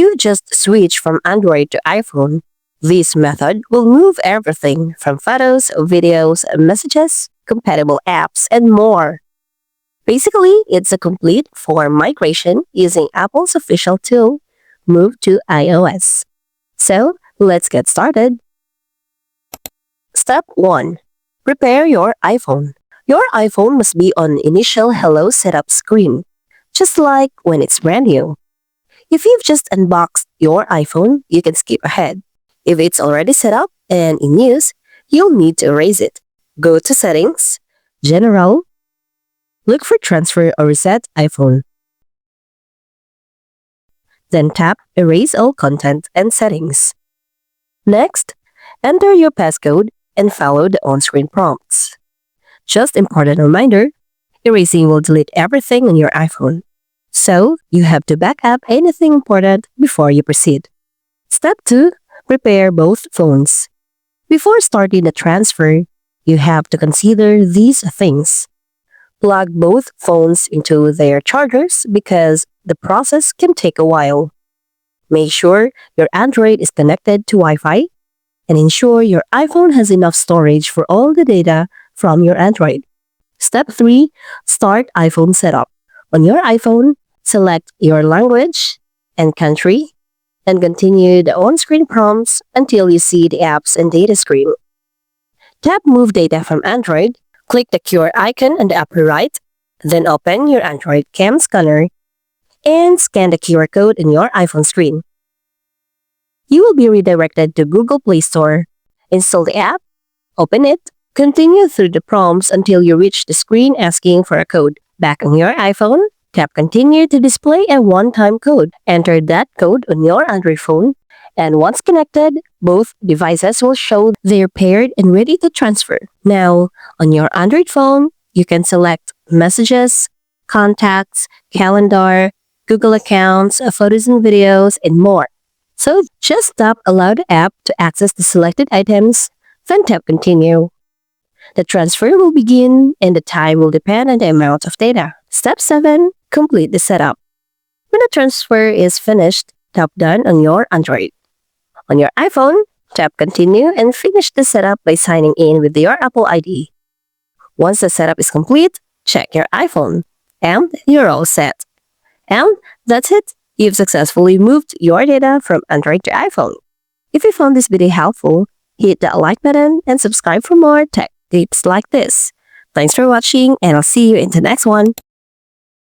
you just switch from Android to iPhone, this method will move everything from photos, videos, messages, compatible apps, and more. Basically, it's a complete form migration using Apple's official tool, Move to iOS. So, let's get started. Step 1. Prepare your iPhone. Your iPhone must be on initial Hello setup screen, just like when it's brand new. If you've just unboxed your iPhone, you can skip ahead. If it's already set up and in use, you'll need to erase it. Go to Settings, General, look for Transfer or Reset iPhone. Then tap Erase All Content and Settings. Next, enter your passcode and follow the on-screen prompts. Just important reminder, erasing will delete everything on your iPhone. So, you have to back up anything important before you proceed. Step 2. Prepare both phones. Before starting the transfer, you have to consider these things. Plug both phones into their chargers because the process can take a while. Make sure your Android is connected to Wi-Fi and ensure your iPhone has enough storage for all the data from your Android. Step 3. Start iPhone setup. On your iPhone, select your language and country and continue the on-screen prompts until you see the apps and data screen. Tap Move Data from Android, click the QR icon on the upper right, then open your Android cam scanner and scan the QR code in your iPhone screen. You will be redirected to Google Play Store. Install the app, open it, continue through the prompts until you reach the screen asking for a code. Back on your iPhone, tap Continue to display a one-time code. Enter that code on your Android phone, and once connected, both devices will show they're paired and ready to transfer. Now, on your Android phone, you can select Messages, Contacts, Calendar, Google Accounts, Photos and Videos, and more. So just tap Allow the app to access the selected items, then tap Continue. The transfer will begin and the time will depend on the amount of data. Step 7. Complete the setup. When the transfer is finished, tap Done on your Android. On your iPhone, tap Continue and finish the setup by signing in with your Apple ID. Once the setup is complete, check your iPhone, and you're all set. And that's it. You've successfully moved your data from Android to iPhone. If you found this video helpful, hit that like button and subscribe for more tech tips like this. Thanks for watching, and I'll see you in the next one.